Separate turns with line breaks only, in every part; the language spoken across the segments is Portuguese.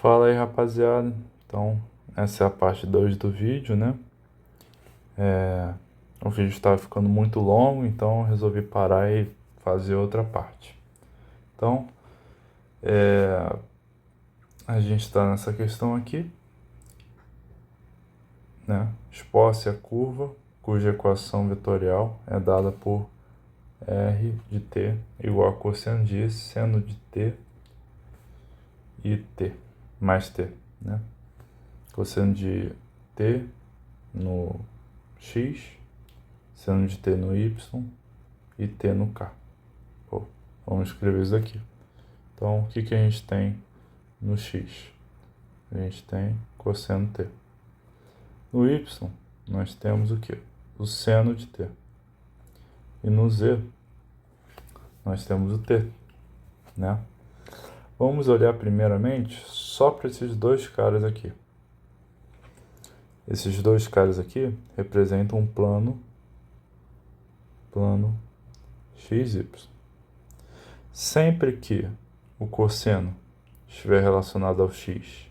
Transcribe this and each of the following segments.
Fala aí, rapaziada. Então, essa é a parte 2 do vídeo, né? O vídeo estava ficando muito longo, então eu resolvi parar e fazer outra parte. Então, a gente está nessa questão aqui, né? Expõe-se a curva, cuja equação vetorial é dada por R de t igual a cosseno de seno de t e t, mais t, né? Cosseno de t no x, seno de t no y e t no k. Pô, vamos escrever isso aqui. Então, o que a gente tem no x? A gente tem cosseno t. No y, nós temos o que? O seno de t. E no z, nós temos o t, né? Vamos olhar primeiramente só para esses dois caras aqui. Esses dois caras aqui representam um plano XY. Sempre que o cosseno estiver relacionado ao x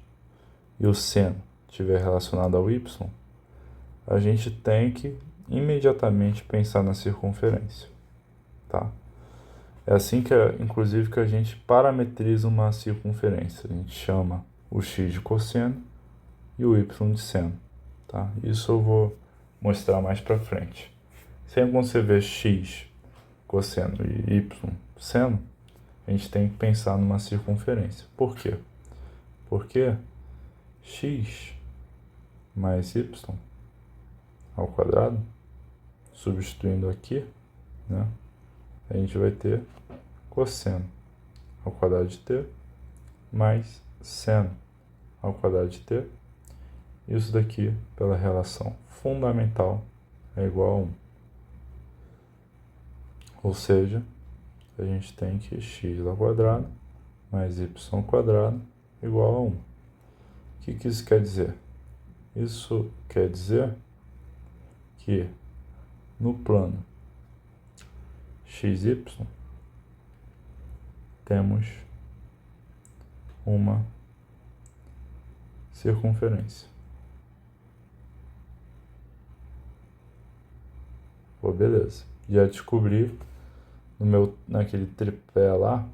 e o seno estiver relacionado ao y, a gente tem que imediatamente pensar na circunferência, tá? É assim que, inclusive, que a gente parametriza uma circunferência. A gente chama o x de cosseno e o y de seno, tá? Isso eu vou mostrar mais para frente. Sempre quando você vê x cosseno e y seno, a gente tem que pensar numa circunferência. Por quê? Porque x mais y ao quadrado, substituindo aqui, né, a gente vai ter cosseno ao quadrado de t mais seno ao quadrado de t. Isso daqui, pela relação fundamental, é igual a 1. Ou seja, a gente tem que x ao quadrado mais y ao quadrado igual a 1. O que isso quer dizer? Isso quer dizer que no plano XY temos uma circunferência. Pô, beleza. Já descobri naquele tripé lá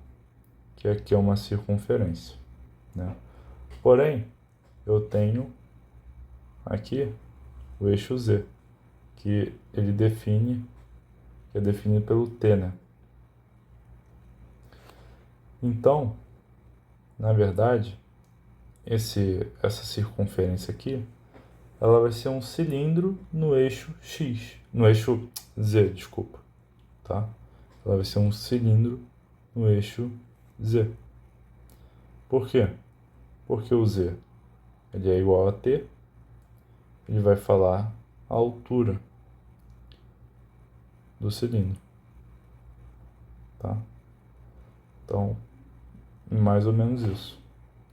que aqui é uma circunferência, né? Porém, eu tenho aqui o eixo Z, que é definido pelo t, né? Então, na verdade, essa circunferência aqui, ela vai ser um cilindro no eixo X, no eixo Z, desculpa, tá? Ela vai ser um cilindro no eixo Z. Por quê? Porque o Z ele é igual a t, ele vai falar a altura do cilindro, tá? Então, mais ou menos isso,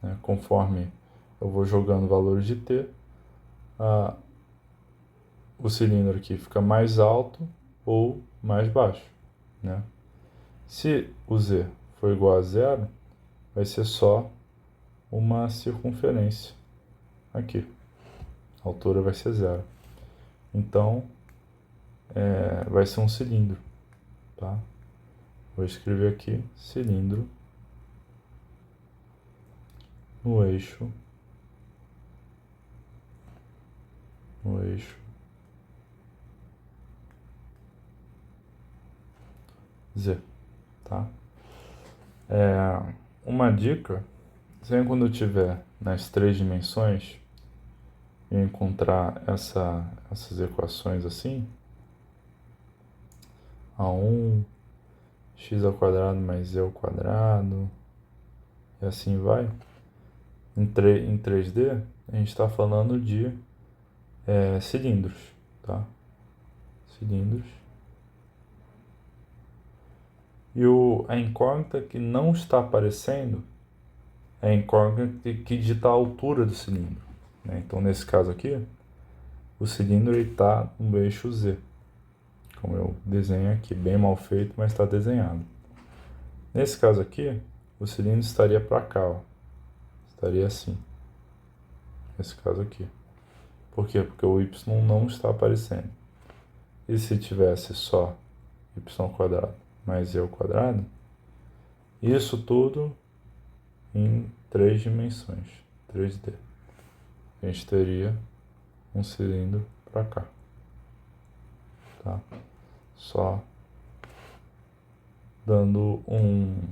né? Conforme eu vou jogando valores de t, o cilindro aqui fica mais alto ou mais baixo, né? Se o z for igual a zero, vai ser só uma circunferência aqui. A altura vai ser zero. Então, vai ser um cilindro, tá? Vou escrever aqui cilindro no eixo Z, tá? Uma dica, sempre quando eu tiver nas 3 dimensões e encontrar essas equações assim, A1, x ao quadrado mais z ao quadrado, e assim vai. Em 3D, a gente está falando de cilindros, tá? Cilindros. E a incógnita que não está aparecendo é a incógnita que dita a altura do cilindro, né? Então, nesse caso aqui, o cilindro está no eixo Z, como eu desenho aqui, bem mal feito, mas está desenhado. Nesse caso aqui, o cilindro estaria para cá, ó. estaria assim, nesse caso aqui. Por quê? Porque o y não está aparecendo. E se tivesse só y² mais z², isso tudo em 3 dimensões, 3D. A gente teria um cilindro para cá, tá? Só dando um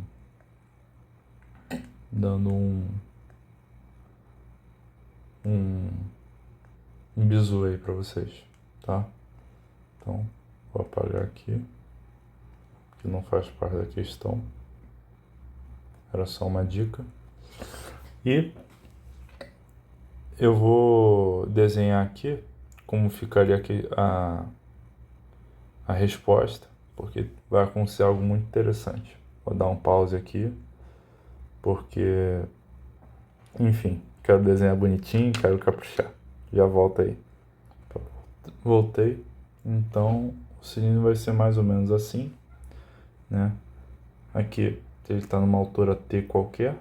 bizu aí para vocês, tá? Então, vou apagar aqui, que não faz parte da questão. Era só uma dica. E eu vou desenhar aqui como ficaria aqui a resposta, porque vai acontecer algo muito interessante. Vou dar um pause aqui, porque, enfim, quero desenhar bonitinho, quero caprichar. Já volto aí. Voltei. Então, o cilindro vai ser mais ou menos assim, né? Aqui ele está numa altura T qualquer,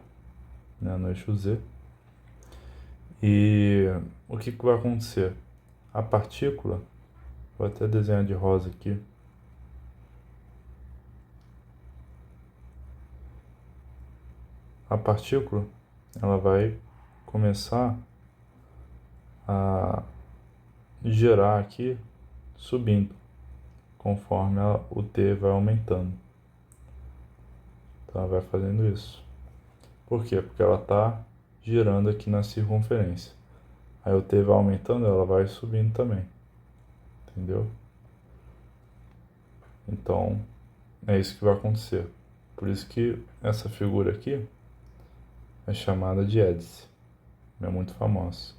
né, no eixo Z. E o que vai acontecer? A partícula, vou até desenhar de rosa aqui. A partícula, ela vai começar a girar aqui, subindo, conforme o T vai aumentando. Então ela vai fazendo isso. Por quê? Porque ela está girando aqui na circunferência. Aí o T vai aumentando, ela vai subindo também. Entendeu? Então, é isso que vai acontecer. Por isso que essa figura aqui é chamada de hélice. É muito famosa.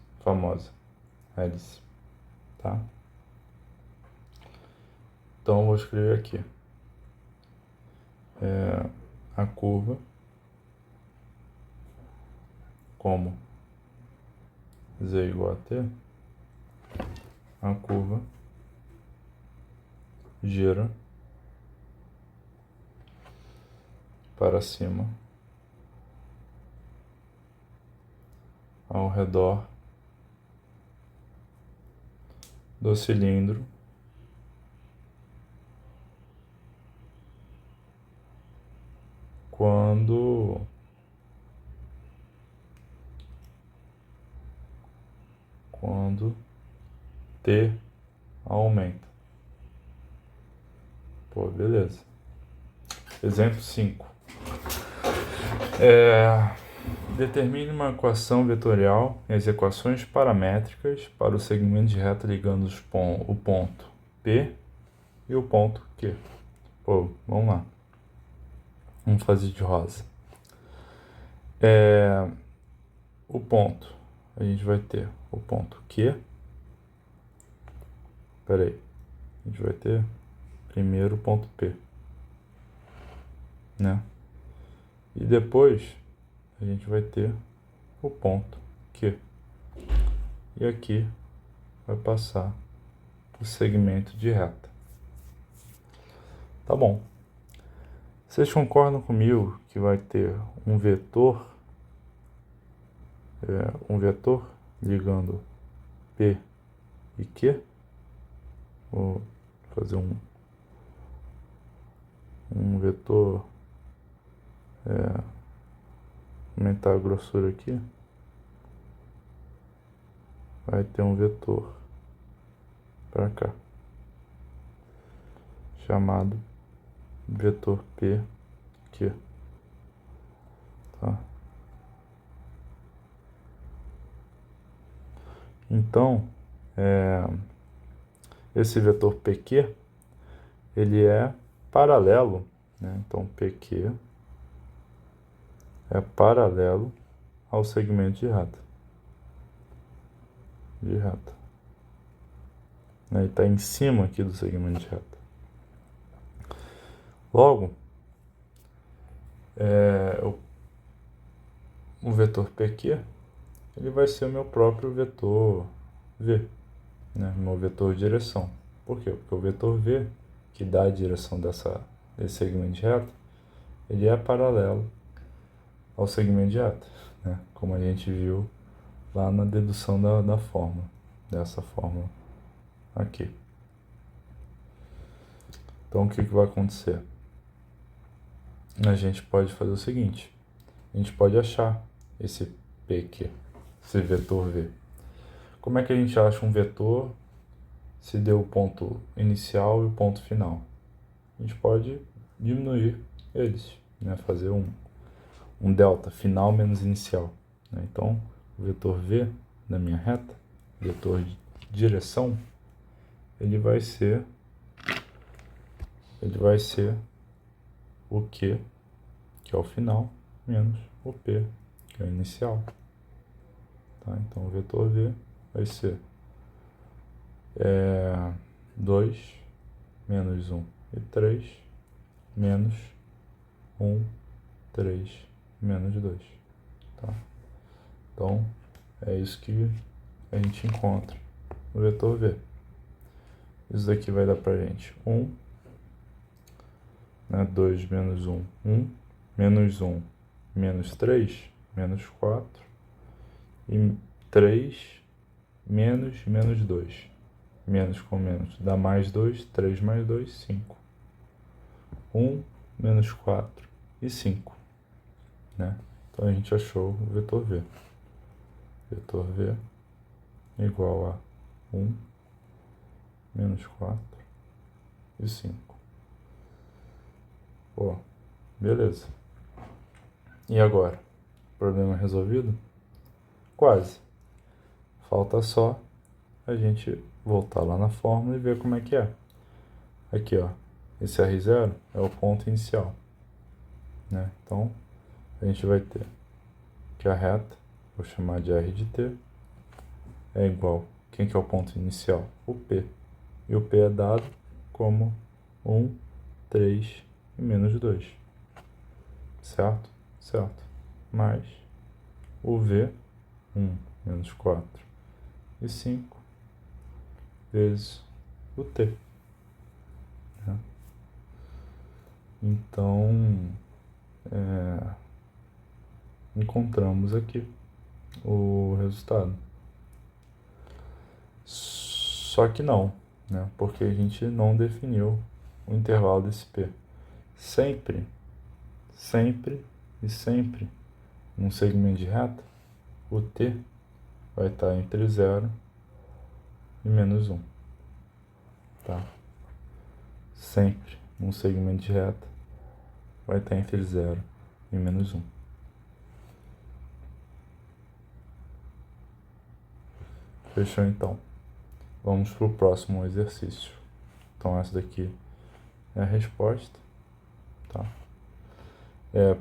Hélice. Tá? Então, eu vou escrever aqui. A curva como z igual a t, a curva gira para cima ao redor do cilindro quando T aumenta. Pô, beleza. Exemplo 5. Determine uma equação vetorial e as equações paramétricas para o segmento de reta ligando o ponto P e o ponto Q. Pô, vamos lá. Vamos fazer de rosa. O ponto, a gente vai ter o ponto Q. Espera aí. A gente vai ter primeiro o ponto P, né? E depois a gente vai ter o ponto Q. E aqui vai passar o segmento de reta. Tá bom. Vocês concordam comigo que vai ter um vetor ligando P e Q? Vou fazer um vetor, aumentar a grossura aqui. Vai ter um vetor para cá, chamado vetor P, Q. Tá? Então, esse vetor PQ, ele é paralelo, né? Então, PQ é paralelo ao segmento de reta. Ele está em cima aqui do segmento de reta. Logo, o vetor PQ, ele vai ser o meu próprio vetor V, né? Meu vetor de direção. Por quê? Porque o vetor V, que dá a direção desse segmento de reta, ele é paralelo ao segmento de reta. né? Como a gente viu lá na dedução da fórmula, dessa fórmula aqui. Então, o que vai acontecer? A gente pode fazer o seguinte, a gente pode achar esse P aqui, esse vetor V. Como é que a gente acha um vetor se deu o ponto inicial e o ponto final? A gente pode diminuir eles, né? Fazer um delta, final menos inicial, né? Então, o vetor V da minha reta, vetor de direção, ele vai ser o Q, que é o final, menos o P, que é o inicial. Tá? Então, o vetor V vai ser 2 menos 1 e 3 menos 1, 3 menos 2. Tá? Então, é isso que a gente encontra no vetor V. Isso daqui vai dar pra gente 1, né? 2 menos 1, 1, menos 1, menos 3, menos 4, e 3 menos 2. Menos com menos dá mais 2, 3 mais 2, 5. 1 menos 4 e 5. Né? Então a gente achou o vetor V. Vetor V igual a 1 menos 4 e 5. Pô, beleza. E agora? Problema resolvido? Quase. Falta só a gente voltar lá na fórmula e ver como é que é. Aqui, ó. Esse R0 é o ponto inicial, né? Então, a gente vai ter que a reta, vou chamar de R de t, é igual, quem que é o ponto inicial? O P. E o P é dado como 1, 3 e menos 2. Certo? Certo. Mais o V, 1 menos 4 e 5, vezes o T. Então, encontramos aqui o resultado. Só que não, né? Porque a gente não definiu o intervalo desse P. Sempre e sempre, num segmento de reta, o T vai estar entre 0 e menos 1. Tá? Sempre, num segmento de reta, vai estar entre 0 e menos 1. Fechou então? Vamos para o próximo exercício. Então essa daqui é a resposta. Tá?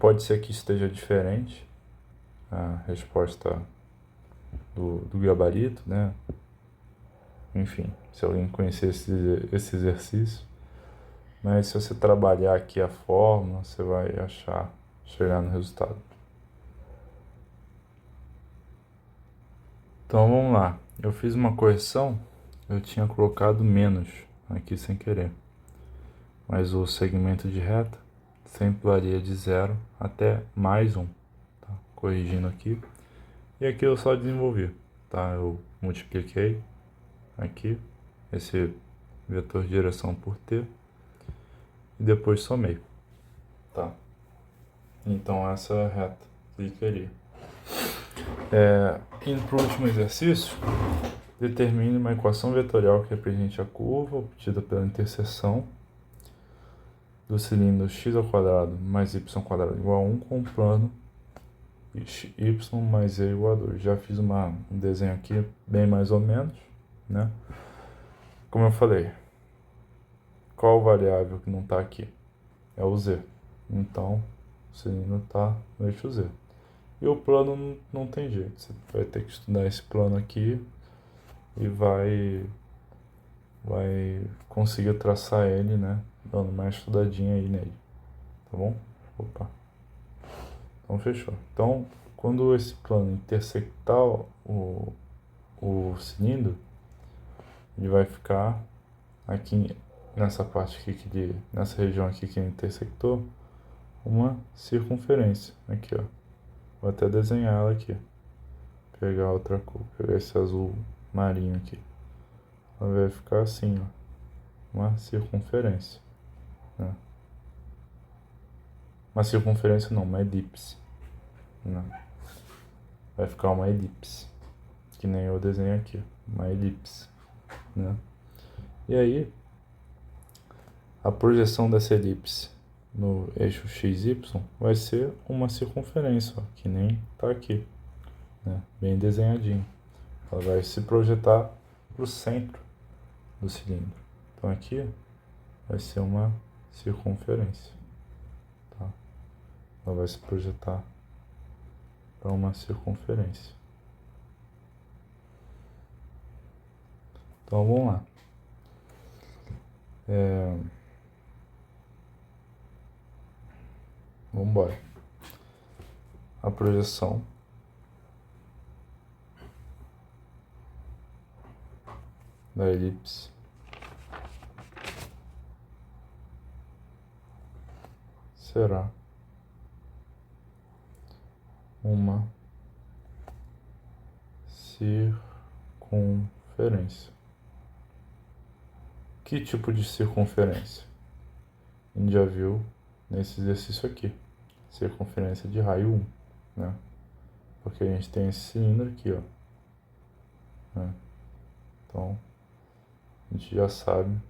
Pode ser que esteja diferente a resposta do gabarito, né? Enfim, se alguém conhecer esse exercício. Mas se você trabalhar aqui a fórmula, você vai chegar no resultado. Então vamos lá. Eu fiz uma correção, eu tinha colocado menos aqui sem querer. Mas o segmento de reta sempre varia de 0 até mais 1. Tá? Corrigindo aqui. E aqui eu só desenvolvi. Tá? Eu multipliquei aqui esse vetor de direção por t e depois somei. Tá? Então essa é a reta. Clique ali. Indo para o último exercício, determine uma equação vetorial que represente a curva obtida pela interseção do cilindro x² mais y² igual a 1 com o plano y mais e igual a 2. Já fiz um desenho aqui bem mais ou menos, né? Como eu falei, qual variável que não está aqui? É o z. Então, o cilindro está no eixo z. E o plano não tem jeito. Você vai ter que estudar esse plano aqui e vai conseguir traçar ele, né? Dando uma estudadinha aí nele. Tá bom? Opa. Então, fechou. Então, quando esse plano intersectar o cilindro, ele vai ficar aqui nessa parte aqui, nessa região aqui que ele intersectou, uma circunferência. Aqui, ó. Vou até desenhar ela aqui. Pegar outra cor, pegar esse azul marinho aqui. Ela vai ficar assim, ó, uma circunferência, né? Uma circunferência não, uma elipse, né? Vai ficar uma elipse, que nem eu desenho aqui, uma elipse, né? E aí, a projeção dessa elipse no eixo XY vai ser uma circunferência, ó, que nem tá aqui, né? Bem desenhadinho. Ela vai se projetar para o centro do cilindro. Então aqui vai ser uma circunferência, tá? Ela vai se projetar para uma circunferência. Então vamos lá. Vamos embora. A projeção da elipse será uma circunferência. Que tipo de circunferência? A gente já viu nesse exercício aqui. Circunferência de raio 1, né? Porque a gente tem esse cilindro aqui, ó, né? Então, a gente já sabe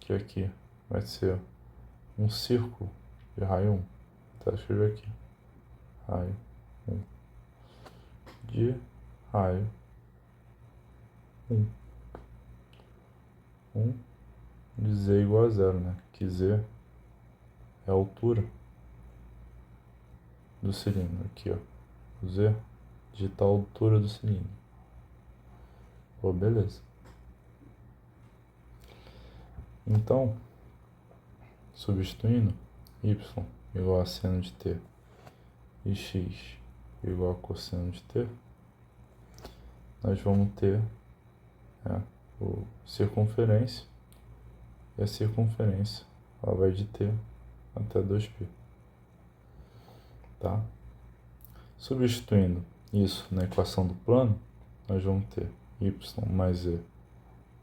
que aqui vai ser um círculo de raio 1. Tá, deixa eu ver aqui. Raio 1. De raio 1. 1 de Z igual a 0, né? Que Z é a altura do cilindro. Aqui, ó. Z, digitar a altura do cilindro. Pô, beleza. Então, substituindo y igual a seno de t e x igual a cosseno de t, nós vamos ter o circunferência, e a circunferência ela vai de t até 2π. Tá? Substituindo isso na equação do plano, nós vamos ter y mais z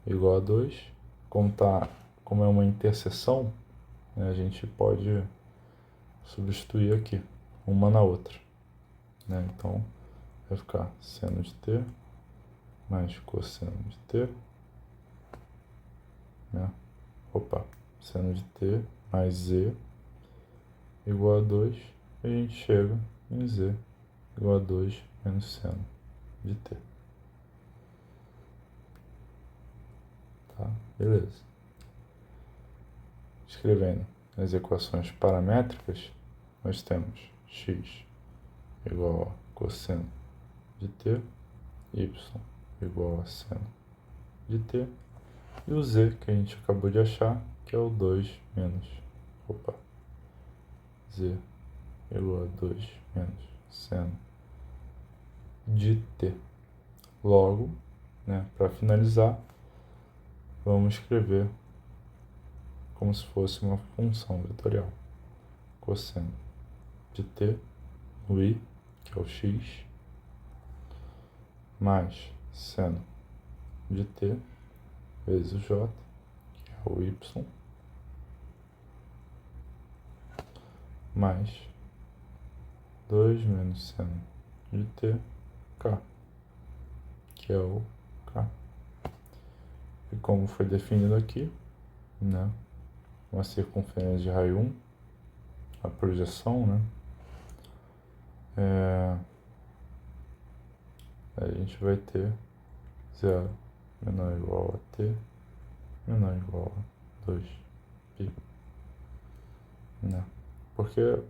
igual a 2. Como é uma interseção, né, a gente pode substituir aqui, uma na outra, né? Então, vai ficar seno de t mais cosseno de t, né? Seno de t mais z igual a 2, e a gente chega em z igual a 2 menos seno de t. Tá? Beleza. Escrevendo as equações paramétricas, nós temos x igual a cosseno de t, y igual a seno de t, e o z que a gente acabou de achar, que é o 2 menos, z igual a 2 menos seno de t. Logo, né, para finalizar, vamos escrever como se fosse uma função vetorial. Cosseno de t, o i, que é o x, mais seno de t, vezes o j, que é o y, mais 2 menos seno de t, k, que é o k. E como foi definido aqui, né, uma circunferência de raio 1, a projeção, né, a gente vai ter 0 menor ou igual a t menor ou igual a 2π, né? Porque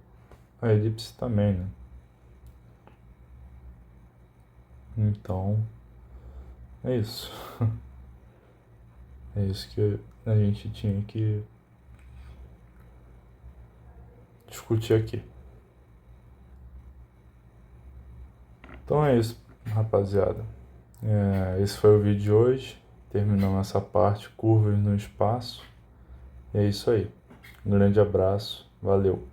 a elipse também, né? Então, é isso. É isso que a gente tinha que discutir aqui. Então é isso, rapaziada. Esse foi o vídeo de hoje. Terminamos essa parte, curvas no espaço. E é isso aí. Um grande abraço. Valeu.